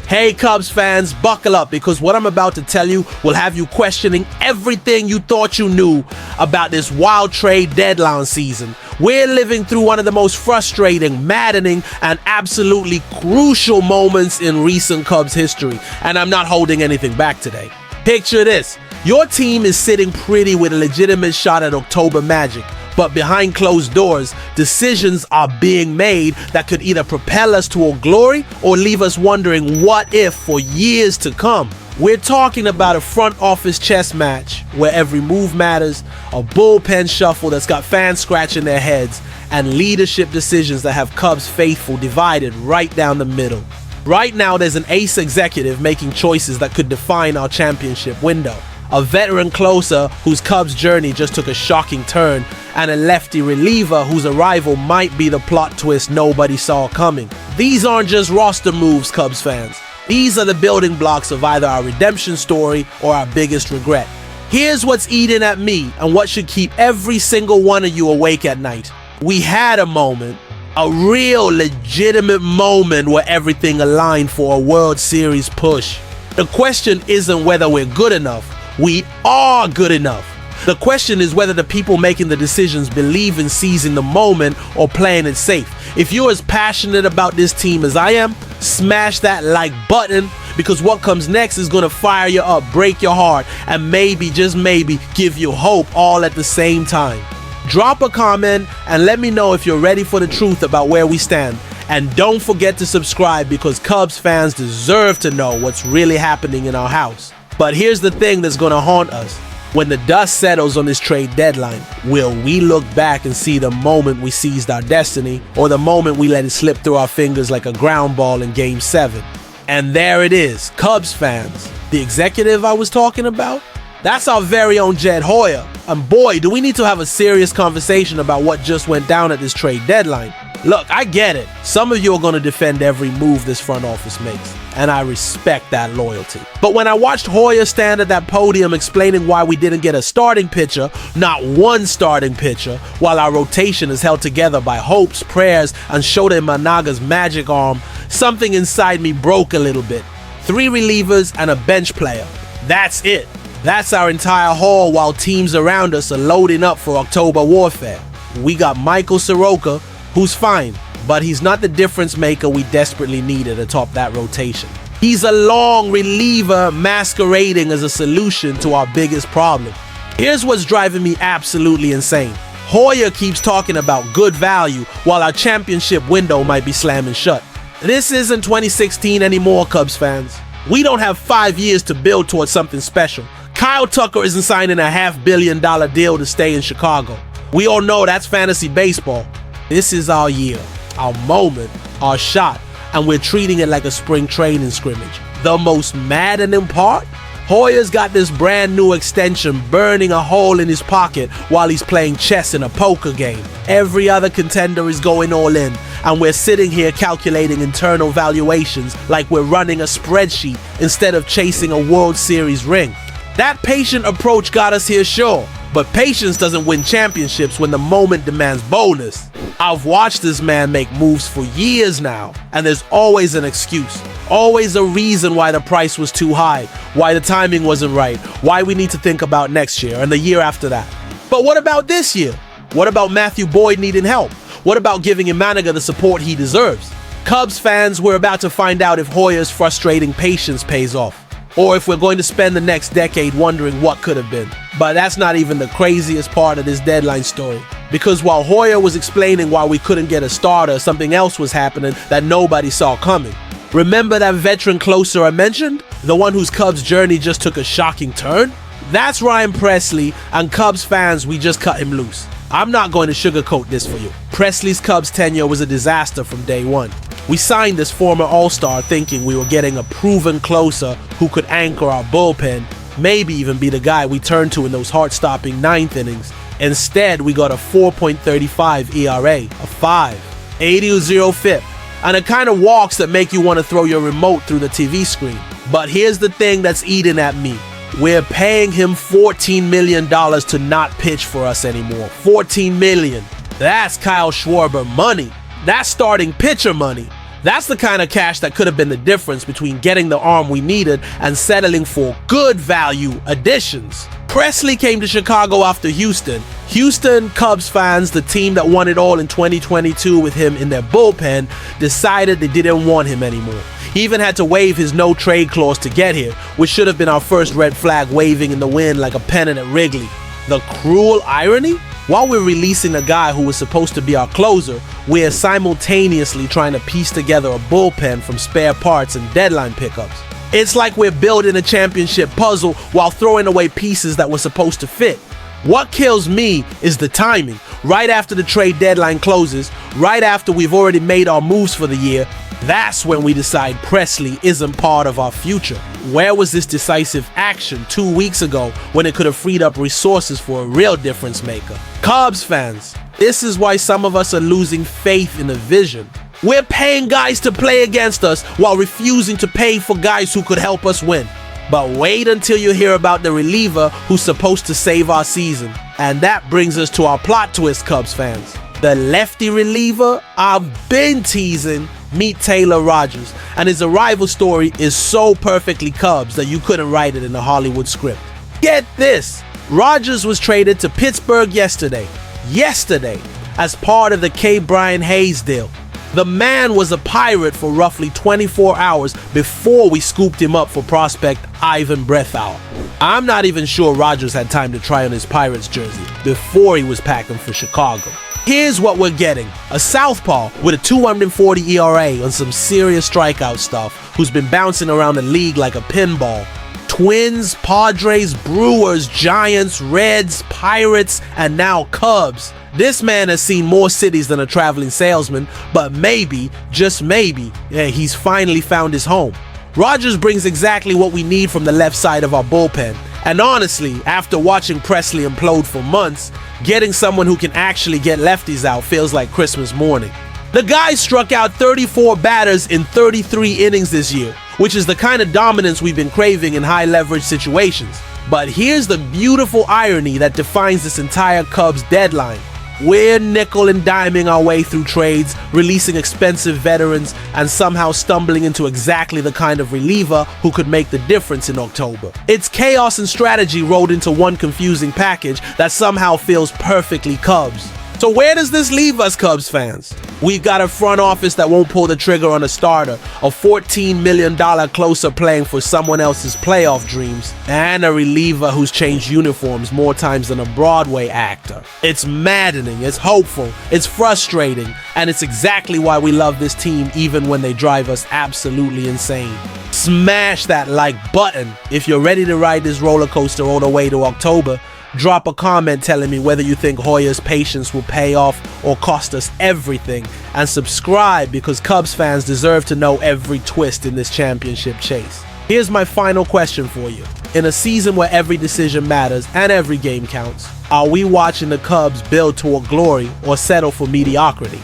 Hey Cubs fans, buckle up because what I'm about to tell you will have you questioning everything you thought you knew about this wild trade deadline season. We're living through one of the most frustrating, maddening, and absolutely crucial moments in recent Cubs history, and I'm not holding anything back today. Picture this. Your team is sitting pretty with a legitimate shot at October magic, but behind closed doors, decisions are being made that could either propel us toward glory or leave us wondering what if for years to come. We're talking about a front office chess match where every move matters, a bullpen shuffle that's got fans scratching their heads, and leadership decisions that have Cubs faithful divided right down the middle. Right now, there's an ace executive making choices that could define our championship window. A veteran closer whose Cubs journey just took a shocking turn, and a lefty reliever whose arrival might be the plot twist nobody saw coming. These aren't just roster moves, Cubs fans. These are the building blocks of either our redemption story or our biggest regret. Here's what's eating at me and what should keep every single one of you awake at night. We had a moment, a real legitimate moment where everything aligned for a World Series push. The question isn't whether we're good enough. We are good enough. The question is whether the people making the decisions believe in seizing the moment or playing it safe. If you're as passionate about this team as I am, smash that like button, because what comes next is going to fire you up, break your heart, and maybe, just maybe, give you hope all at the same time. Drop a comment and let me know if you're ready for the truth about where we stand. And don't forget to subscribe because Cubs fans deserve to know what's really happening in our house. But here's the thing that's going to haunt us. When the dust settles on this trade deadline, will we look back and see the moment we seized our destiny or the moment we let it slip through our fingers like a ground ball in Game 7? And there it is, Cubs fans. The executive I was talking about? That's our very own Jed Hoyer. And boy, do we need to have a serious conversation about what just went down at this trade deadline. Look, I get it. Some of you are going to defend every move this front office makes, and I respect that loyalty. But when I watched Hoyer stand at that podium explaining why we didn't get a starting pitcher, not one starting pitcher, while our rotation is held together by hopes, prayers, and Shota Imanaga's magic arm, something inside me broke a little bit. 3 relievers and a bench player. That's it. That's our entire haul while teams around us are loading up for October warfare. We got Michael Soroka, who's fine, but he's not the difference maker we desperately needed atop that rotation. He's a long reliever masquerading as a solution to our biggest problem. Here's what's driving me absolutely insane. Hoyer keeps talking about good value while our championship window might be slamming shut. This isn't 2016 anymore, Cubs fans. We don't have 5 years to build towards something special. Kyle Tucker isn't signing a $500 million deal to stay in Chicago. We all know that's fantasy baseball. This is our year, our moment, our shot, and we're treating it like a spring training scrimmage. The most maddening part? Hoyer's got this brand new extension burning a hole in his pocket while he's playing chess in a poker game. Every other contender is going all in, and we're sitting here calculating internal valuations like we're running a spreadsheet instead of chasing a World Series ring. That patient approach got us here, sure. But patience doesn't win championships when the moment demands boldness. I've watched this man make moves for years now, and there's always an excuse. Always a reason why the price was too high, why the timing wasn't right, why we need to think about next year and the year after that. But what about this year? What about Matthew Boyd needing help? What about giving Imanaga the support he deserves? Cubs fans, we're about to find out if Hoyer's frustrating patience pays off, or if we're going to spend the next decade wondering what could have been. But that's not even the craziest part of this deadline story. Because while Hoyer was explaining why we couldn't get a starter, something else was happening that nobody saw coming. Remember that veteran closer I mentioned? The one whose Cubs journey just took a shocking turn? That's Ryan Pressly, and Cubs fans, we just cut him loose. I'm not going to sugarcoat this for you. Pressly's Cubs tenure was a disaster from day one. We signed this former All-Star thinking we were getting a proven closer who could anchor our bullpen, maybe even be the guy we turned to in those heart-stopping 9th innings. Instead, we got a 4.35 ERA, a 5, 80-0 FIP, and the kind of walks that make you want to throw your remote through the TV screen. But here's the thing that's eating at me. We're paying him $14 million to not pitch for us anymore. $14 million. That's Kyle Schwarber money. That's starting pitcher money. That's the kind of cash that could have been the difference between getting the arm we needed and settling for good value additions. Pressly came to Chicago after Houston. Houston Cubs fans, the team that won it all in 2022 with him in their bullpen, decided they didn't want him anymore. He even had to waive his no-trade clause to get here, which should have been our first red flag waving in the wind like a pennant at Wrigley. The cruel irony? While we're releasing a guy who was supposed to be our closer, we're simultaneously trying to piece together a bullpen from spare parts and deadline pickups. It's like we're building a championship puzzle while throwing away pieces that were supposed to fit. What kills me is the timing. Right after the trade deadline closes, right after we've already made our moves for the year, that's when we decide Pressly isn't part of our future. Where was this decisive action 2 weeks ago when it could have freed up resources for a real difference maker? Cubs fans, this is why some of us are losing faith in the vision. We're paying guys to play against us while refusing to pay for guys who could help us win. But wait until you hear about the reliever who's supposed to save our season. And that brings us to our plot twist, Cubs fans. The lefty reliever I've been teasing, meet Taylor Rogers, and his arrival story is so perfectly Cubs that you couldn't write it in a Hollywood script. Get this, Rogers was traded to Pittsburgh yesterday, as part of the K. Brian Hayes deal. The man was a Pirate for roughly 24 hours before we scooped him up for prospect Ivan Breathour. I'm not even sure Rogers had time to try on his Pirates jersey before he was packing for Chicago. Here's what we're getting. A southpaw with a 240 ERA on some serious strikeout stuff who's been bouncing around the league like a pinball. Twins, Padres, Brewers, Giants, Reds, Pirates, and now Cubs. This man has seen more cities than a traveling salesman, but maybe, just maybe, he's finally found his home. Rogers brings exactly what we need from the left side of our bullpen. And honestly, after watching Pressly implode for months, getting someone who can actually get lefties out feels like Christmas morning. The guy struck out 34 batters in 33 innings this year, which is the kind of dominance we've been craving in high-leverage situations. But here's the beautiful irony that defines this entire Cubs deadline. We're nickel and diming our way through trades, releasing expensive veterans, and somehow stumbling into exactly the kind of reliever who could make the difference in October. It's chaos and strategy rolled into one confusing package that somehow feels perfectly Cubs. So where does this leave us, Cubs fans? We've got a front office that won't pull the trigger on a starter, a $14 million closer playing for someone else's playoff dreams, and a reliever who's changed uniforms more times than a Broadway actor. It's maddening, it's hopeful, it's frustrating, and it's exactly why we love this team even when they drive us absolutely insane. Smash that like button if you're ready to ride this roller coaster all the way to October. Drop a comment telling me whether you think Hoyer's patience will pay off or cost us everything. And subscribe because Cubs fans deserve to know every twist in this championship chase. Here's my final question for you. In a season where every decision matters and every game counts, are we watching the Cubs build toward glory or settle for mediocrity?